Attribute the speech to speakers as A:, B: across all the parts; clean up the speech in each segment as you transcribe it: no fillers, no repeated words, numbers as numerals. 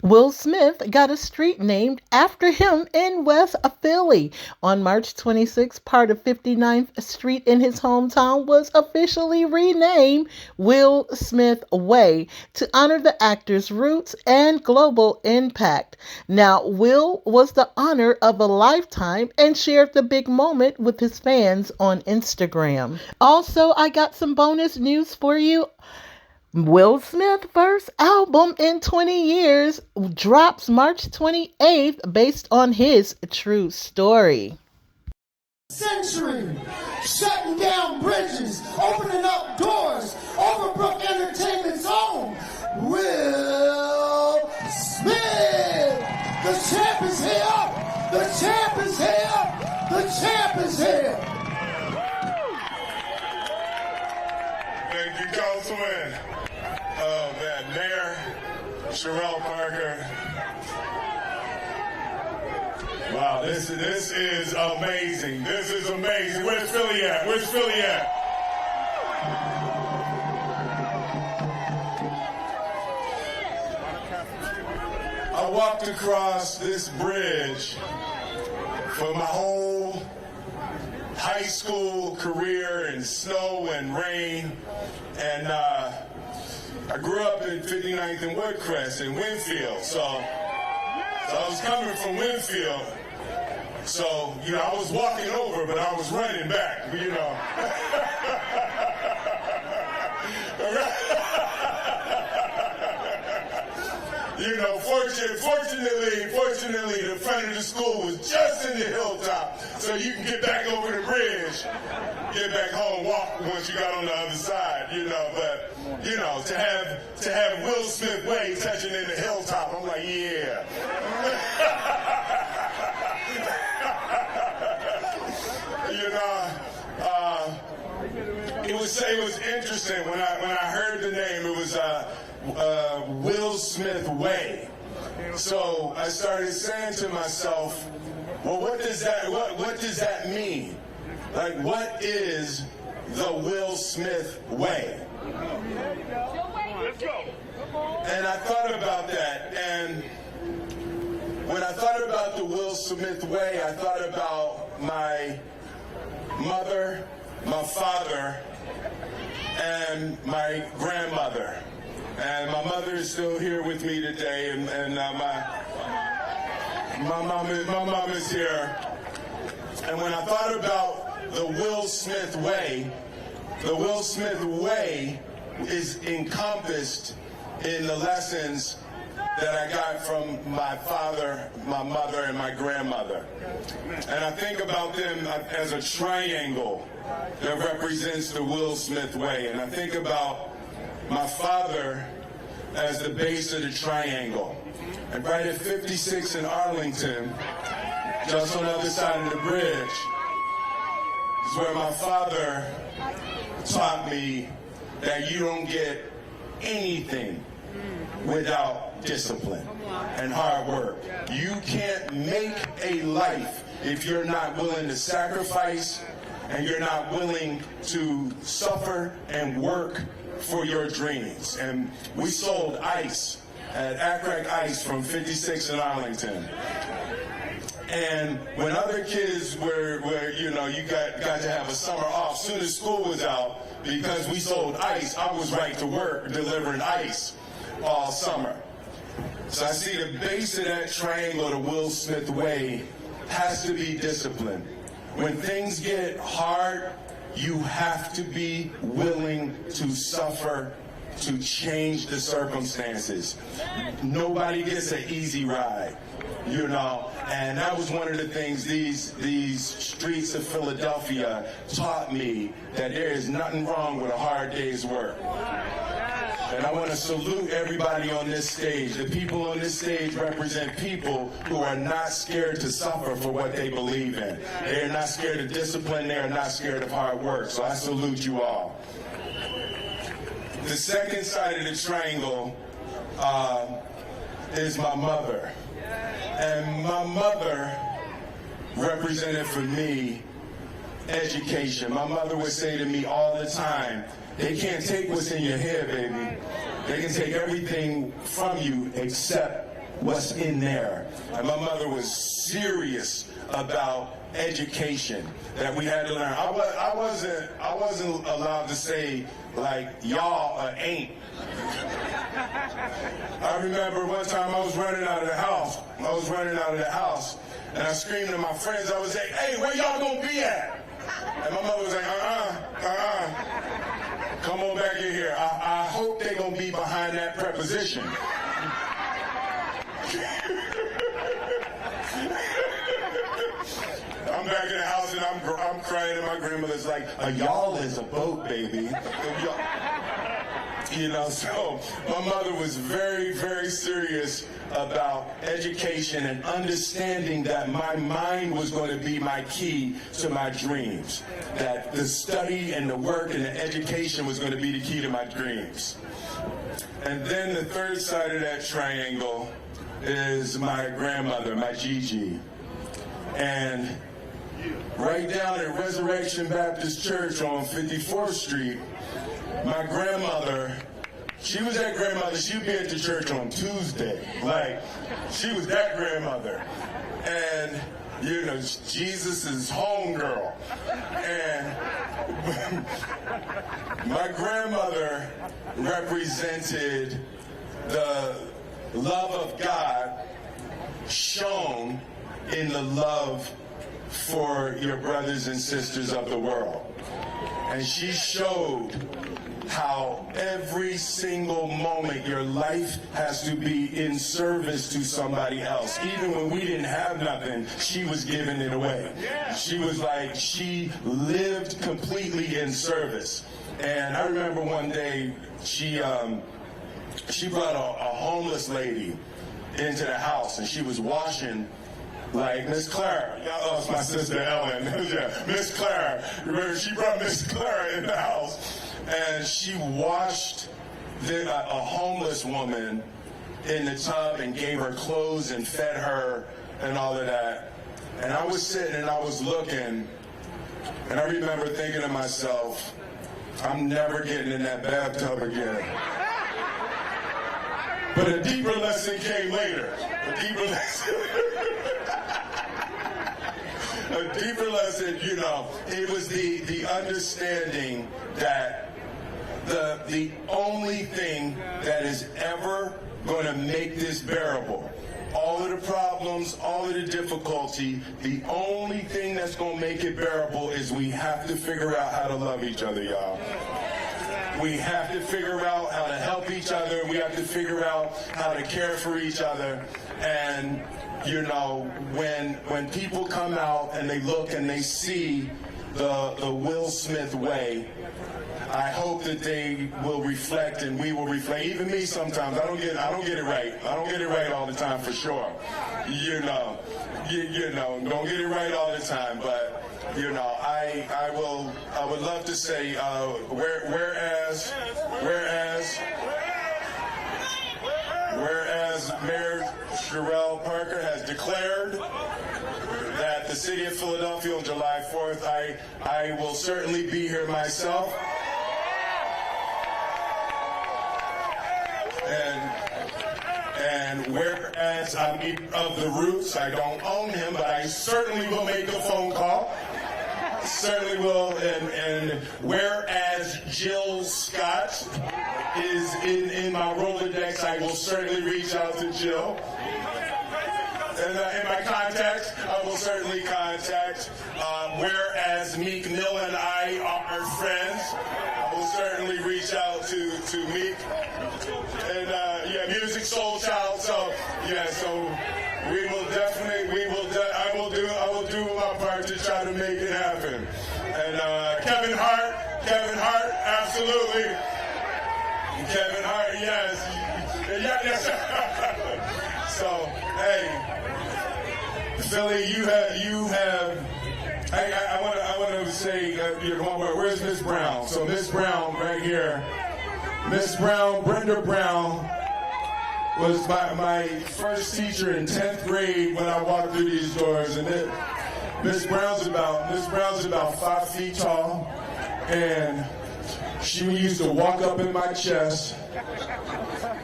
A: Will Smith got a street named after him in West Philly. On March 26th, part of 59th Street in his hometown was officially renamed Will Smith Way to honor the actor's roots and global impact. Now, Will was the honor of a lifetime and shared the big moment with his fans on Instagram. Also, I got some bonus news for you. Will Smith's first album in 20 years drops March 28th based on his true story.
B: Century, shutting down bridges, opening up doors, Overbrook Entertainment's own Will Smith. The champ is here, the champ is here, the champ is here.
C: Thank you, Councilman. Oh man, Mayor Sherelle Parker. Wow, this is amazing. This is amazing. Where's Philly at? Where's Philly at? I walked across this bridge for my whole high school career in snow and rain, and I grew up in 59th and Woodcrest in Winfield, so I was coming from Winfield. So, you know, I was walking over, but I was running back, you know. You know, fortunately, the front of the school was just in the hilltop, so you can get back over the bridge, get back home, walk once you got on the other side, you know. But, you know, to have Will Smith Way touching in the hilltop, I'm like, yeah. You know, it was interesting when I heard the name. It was Will Smith Way. So I started saying to myself, well, what does that mean? Like, what is the Will Smith way? Let's go. And I thought about that, and when I thought about the Will Smith way, I thought about my mother, my father, and my grandmother. And my mother is still here with me today, and my mom is here. And when I thought about the Will Smith way, the Will Smith way is encompassed in the lessons that I got from my father, my mother, and my grandmother. And I think about them as a triangle that represents the Will Smith way. And I think about my father as the base of the triangle. And right at 56 in Arlington, just on the other side of the bridge, is where my father taught me that you don't get anything without discipline and hard work. You can't make a life if you're not willing to sacrifice and you're not willing to suffer and work for your dreams. And we sold ice at Acrack Ice from 56 in Arlington. And when other kids were you know, you got to have a summer off, soon as school was out, because we sold ice, I was right to work delivering ice all summer. So I see the base of that triangle, the Will Smith way, has to be discipline. When things get hard, you have to be willing to suffer to change the circumstances. Nobody gets an easy ride, you know. And that was one of the things these streets of Philadelphia taught me, that there is nothing wrong with a hard day's work. And I want to salute everybody on this stage. The people on this stage represent people who are not scared to suffer for what they believe in. They are not scared of discipline. They are not scared of hard work. So I salute you all. The second side of the triangle is my mother. And my mother represented for me education. My mother would say to me all the time, they can't take what's in your head, baby. They can take everything from you except what's in there. And my mother was serious about education that we had to learn. I wasn't allowed to say like y'all ain't. I remember one time I was running out of the house. And I screamed to my friends. I was like, hey, where y'all gonna be at? And my mother was like, come on back in here. I hope they gonna be behind that preposition. I'm back in the house and I'm crying, and my grandmother's like, a y'all is a boat, baby. You know, so my mother was very, very serious about education and understanding that my mind was going to be my key to my dreams. That the study and the work and the education was going to be the key to my dreams. And then the third side of that triangle is my grandmother, my Gigi. And right down at Resurrection Baptist Church on 54th Street, my grandmother, she was that grandmother, she'd be at the church on Tuesday. Like, she was that grandmother. And, you know, Jesus' homegirl. And my grandmother represented the love of God shown in the love for your brothers and sisters of the world. And she showed how every single moment your life has to be in service to somebody else. Even when we didn't have nothing, she was giving it away. She was like, she lived completely in service. And I remember one day she brought a homeless lady into the house, and she was washing like Miss Clara. Oh, it's my sister Ellen. Yeah, Miss Clara. Remember, she brought Miss Clara in the house, and she washed a homeless woman in the tub and gave her clothes and fed her and all of that. And I was sitting and I was looking, and I remember thinking to myself, I'm never getting in that bathtub again. But a deeper lesson came later. A deeper lesson. A deeper lesson, you know, it was the understanding that the only thing that is ever going to make this bearable, all of the problems, all of the difficulty, the only thing that's going to make it bearable is we have to figure out how to love each other, y'all. We have to figure out how to help each other. We have to figure out how to care for each other. And, you know, when people come out and they look and they see the Will Smith way, I hope that they will reflect and we will reflect. Even me sometimes, I don't get it right. I don't get it right all the time for sure. You know, don't get it right all the time, but you know, I would love to say, whereas Mayor Sherrell Parker has declared that the city of Philadelphia on July 4th, I will certainly be here myself. And whereas I'm of the Roots, I don't own him, but I certainly will make a phone call. Certainly will. And whereas Jill Scott is in my Rolodex, I will certainly reach out to Jill. And in my contacts, I will certainly contact. Whereas Meek Mill and I are friends, I will certainly reach out to Meek. And yeah, Music Soul Child. So yeah, so we will definitely, I will do my part to try to make it happen. And Kevin Hart, absolutely. Kevin Hart, yes. So hey, Philly, you have. I want to say one word. Where's Miss Brown? So Miss Brown, right here. Miss Brown, Brenda Brown, was my first teacher in 10th grade when I walked through these doors. And Miss Brown's about 5 feet tall, and she used to walk up in my chest,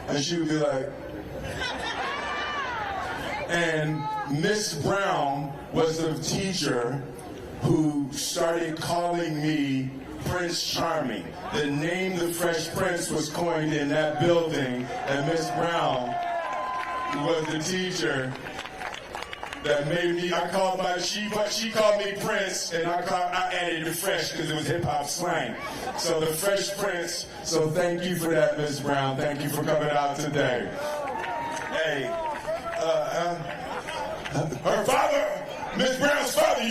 C: and she would be like, And Miss Brown was the teacher who started calling me Prince Charming. The name The Fresh Prince was coined in that building, and Miss Brown was the teacher that made me, she called me Prince, and I added the Fresh because it was hip-hop slang. So The Fresh Prince, so thank you for that, Miss Brown. Thank you for coming out today. Hey, her father, Miss Brown's father, I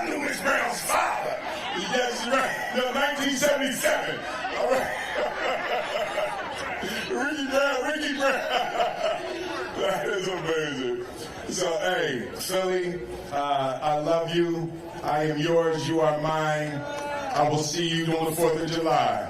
C: knew Miss Brown's father. Yes, right. No, 1977. All right. Ricky Brown. That is amazing. So, hey, Philly, I love you. I am yours. You are mine. I will see you on the 4th of July.